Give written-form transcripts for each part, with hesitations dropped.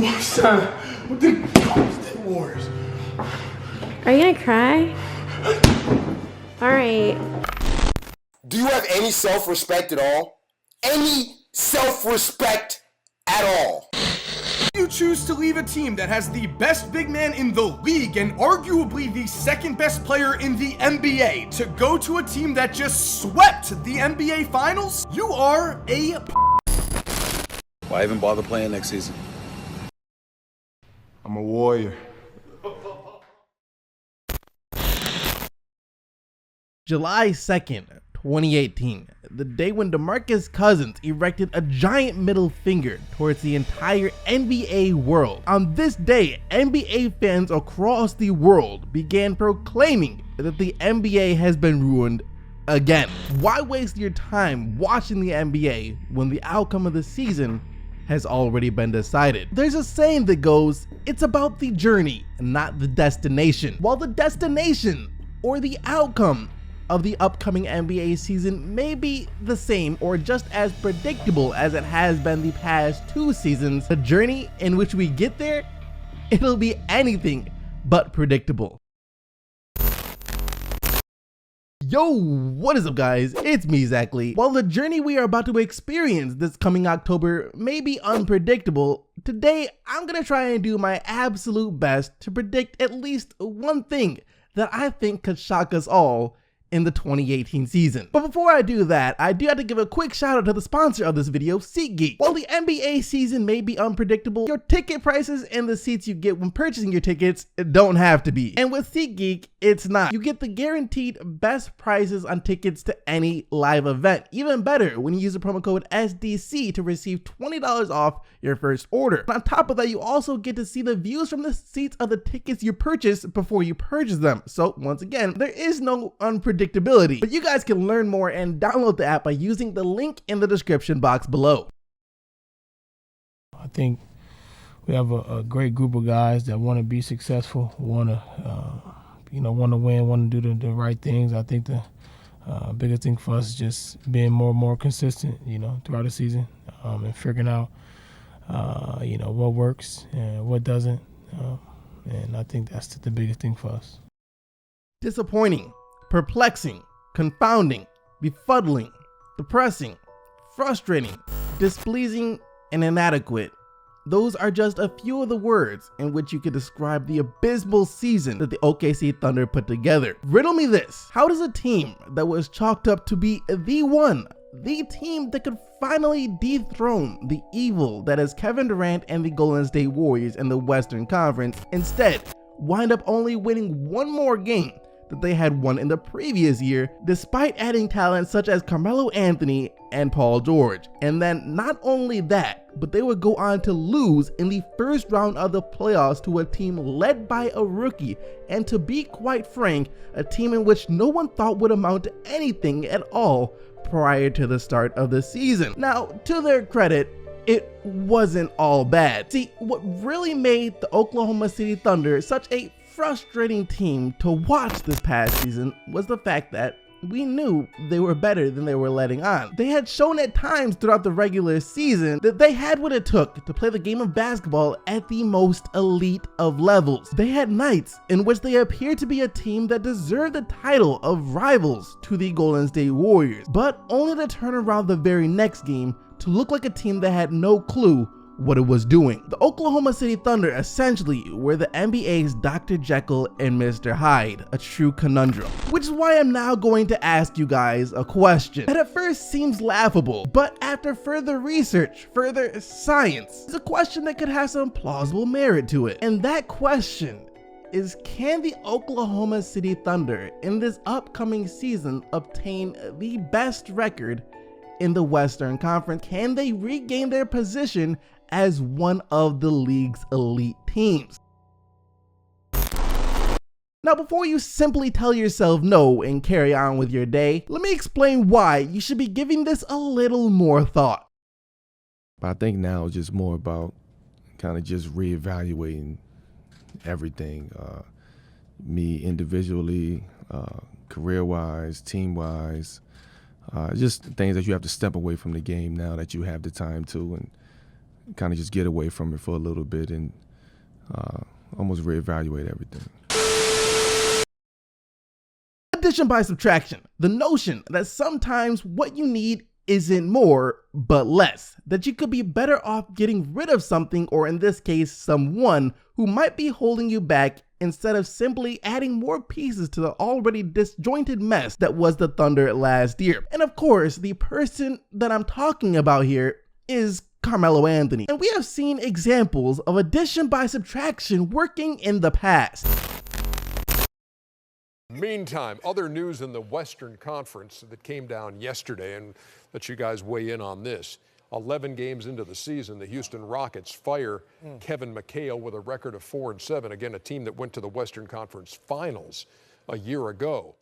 More sad with the Golden State Warriors. Are you gonna cry? Alright. Do you have any self-respect at all? Any self-respect at all? You choose to leave a team that has the best big man in the league and arguably the second best player in the NBA to go to a team that just swept the NBA Finals? You are a Why even bother playing next season? I'm a warrior. July 2nd, 2018, the day when DeMarcus Cousins erected a giant middle finger towards the entire NBA world. On this day, NBA fans across the world began proclaiming that the NBA has been ruined again. Why waste your time watching the NBA when the outcome of the season has already been decided? There's a saying that goes, it's about the journey, not the destination. While the destination or the outcome of the upcoming NBA season may be the same or just as predictable as it has been the past 2 seasons, the journey in which we get there, it'll be anything but predictable. Yo, what is up guys? It's me, Zach Lee. While the journey we are about to experience this coming October may be unpredictable, today I'm gonna try and do my absolute best to predict at least one thing that I think could shock us all in the 2018 season. But before I do that, I do have to give a quick shout out to the sponsor of this video, SeatGeek. While the NBA season may be unpredictable, your ticket prices and the seats you get when purchasing your tickets don't have to be. And with SeatGeek, it's not. You get the guaranteed best prices on tickets to any live event. Even better, when you use the promo code SDC to receive $20 off your first order. And on top of that, you also get to see the views from the seats of the tickets you purchase before you purchase them. So once again, there is no unpredictability. But you guys can learn more and download the app by using the link in the description box below. I think we have a great group of guys that want to be successful, want to win, want to do the right things. I think the biggest thing for us is just being more and more consistent, throughout the season, and figuring out, what works and what doesn't. And I think that's the biggest thing for us. Disappointing, perplexing, confounding, befuddling, depressing, frustrating, displeasing, and inadequate. Those are just a few of the words in which you could describe the abysmal season that the OKC Thunder put together. Riddle me this: how does a team that was chalked up to be the team that could finally dethrone the evil that is Kevin Durant and the Golden State Warriors in the Western Conference, instead wind up only winning one more game that they had won in the previous year, despite adding talent such as Carmelo Anthony and Paul George? And then not only that, but they would go on to lose in the first round of the playoffs to a team led by a rookie, and to be quite frank, a team in which no one thought would amount to anything at all prior to the start of the season. Now, to their credit, it wasn't all bad. See, what really made the Oklahoma City Thunder such a frustrating team to watch this past season was the fact that we knew they were better than they were letting on. They had shown at times throughout the regular season that they had what it took to play the game of basketball at the most elite of levels. They had nights in which they appeared to be a team that deserved the title of rivals to the Golden State Warriors, but only to turn around the very next game to look like a team that had no clue what it was doing. The Oklahoma City Thunder essentially were the NBA's Dr. Jekyll and Mr. Hyde, a true conundrum. Which is why I'm now going to ask you guys a question that at first seems laughable, but after further research, further science, it's a question that could have some plausible merit to it. And that question is, can the Oklahoma City Thunder in this upcoming season obtain the best record in the Western Conference? Can they regain their position as one of the league's elite teams? Now, before you simply tell yourself no and carry on with your day, let me explain why you should be giving this a little more thought. I think now it's just more about kind of just reevaluating everything, me individually, career-wise, team-wise, just things that you have to step away from the game now that you have the time to, and kind of just get away from it for a little bit and almost reevaluate everything. Addition by subtraction. The notion that sometimes what you need isn't more, but less. That you could be better off getting rid of something, or in this case, someone who might be holding you back, instead of simply adding more pieces to the already disjointed mess that was the Thunder last year. And of course, the person that I'm talking about here is Carmelo Anthony. And we have seen examples of addition by subtraction working in the past. Meantime, other news in the Western Conference that came down yesterday, and let you guys weigh in on this. 11 games into the season, the Houston Rockets fire Kevin McHale with a record of 4-7. Again, a team that went to the Western Conference Finals a year ago.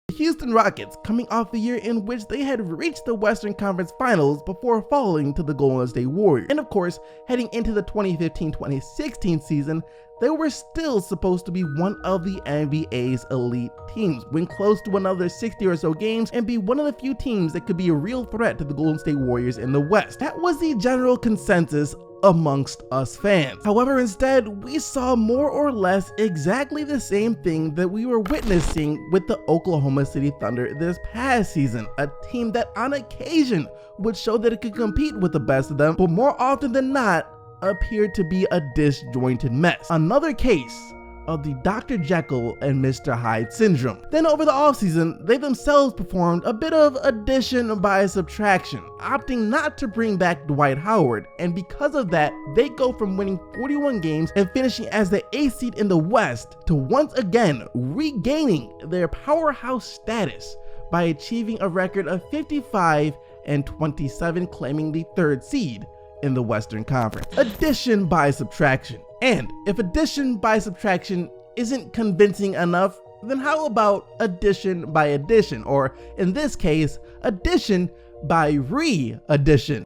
The Houston Rockets, coming off a year in which they had reached the Western Conference Finals before falling to the Golden State Warriors. And of course, heading into the 2015-2016 season, they were still supposed to be one of the NBA's elite teams, win close to another 60 or so games, and be one of the few teams that could be a real threat to the Golden State Warriors in the West. That was the general consensus amongst us fans. However, instead, we saw more or less exactly the same thing that we were witnessing with the Oklahoma City Thunder this past season, a team that on occasion would show that it could compete with the best of them, but more often than not, appeared to be a disjointed mess. Another case of the Dr. Jekyll and Mr. Hyde syndrome. Then over the offseason, they themselves performed a bit of addition by subtraction, opting not to bring back Dwight Howard, and because of that, they go from winning 41 games and finishing as the 8th seed in the West to once again regaining their powerhouse status by achieving a record of 55-27, claiming the 3rd seed in the Western Conference. Addition by subtraction. And if addition by subtraction isn't convincing enough, then how about addition by addition, or in this case, addition by re-addition?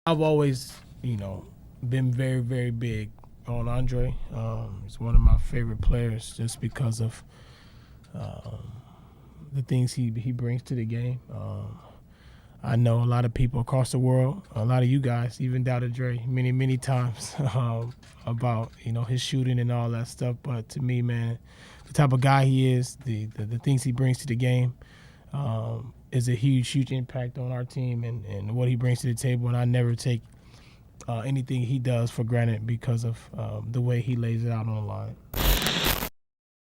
I've always, been very, very big on Andre. He's one of my favorite players just because of the things he brings to the game. I know a lot of people across the world, a lot of you guys, even doubted Dre many, many times about, his shooting and all that stuff. But to me, man, the type of guy he is, the things he brings to the game is a huge, huge impact on our team and what he brings to the table. And I never take anything he does for granted because of the way he lays it out on the line.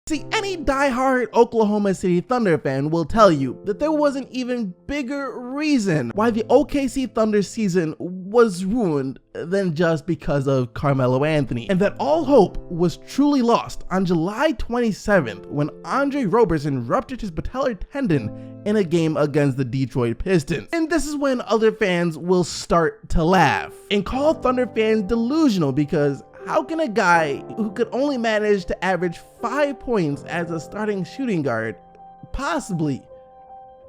See, any diehard Oklahoma City Thunder fan will tell you that there was an even bigger reason why the OKC Thunder season was ruined than just because of Carmelo Anthony, and that all hope was truly lost on July 27th when Andre Roberson ruptured his patellar tendon in a game against the Detroit Pistons. And this is when other fans will start to laugh and call Thunder fans delusional, because how can a guy who could only manage to average 5 points as a starting shooting guard possibly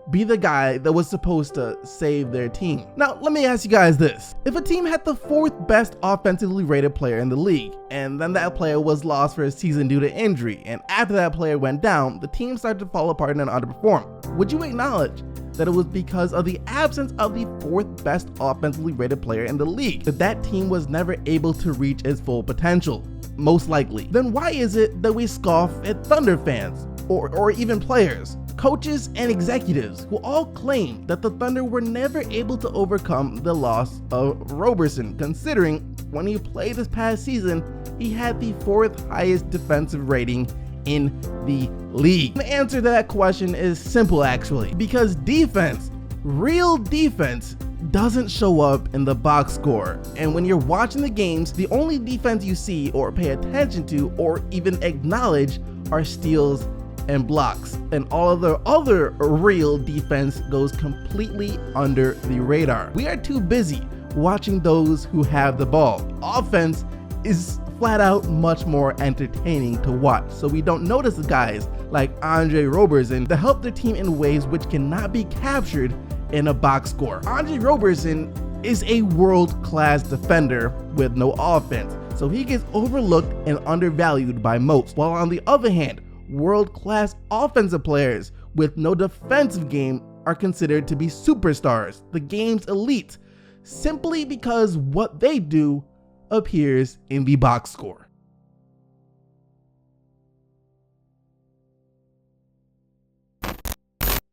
be the guy that was supposed to save their team? Now, let me ask you guys this. If a team had the 4th best offensively rated player in the league, and then that player was lost for a season due to injury, and after that player went down, the team started to fall apart and underperform, would you acknowledge that it was because of the absence of the 4th best offensively rated player in the league that team was never able to reach its full potential? Most likely. Then why is it that we scoff at Thunder fans, or even players, coaches, and executives who all claim that the Thunder were never able to overcome the loss of Roberson, considering when he played this past season, he had the 4th highest defensive rating in the league? The answer to that question is simple, actually, because defense, real defense, doesn't show up in the box score. And when you're watching the games, the only defense you see or pay attention to or even acknowledge are steals and blocks, and all of the other real defense goes completely under the radar. We are too busy watching those who have the ball. Offense is flat out much more entertaining to watch, so we don't notice the guys like Andre Roberson that help their team in ways which cannot be captured in a box score. Andre Roberson is a world-class defender with no offense, so he gets overlooked and undervalued by most, while on the other hand, world-class offensive players with no defensive game are considered to be superstars, the game's elite. simply because what they do appears in the box score.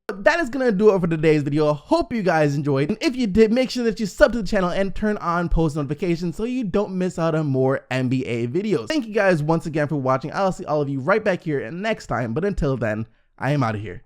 That is gonna do it for today's video. Hope you guys enjoyed, and if you did, make sure that you sub to the channel and turn on post notifications so you don't miss out on more NBA videos. Thank you guys once again for watching. I'll see all of you right back here next time, but until then, I am out of here.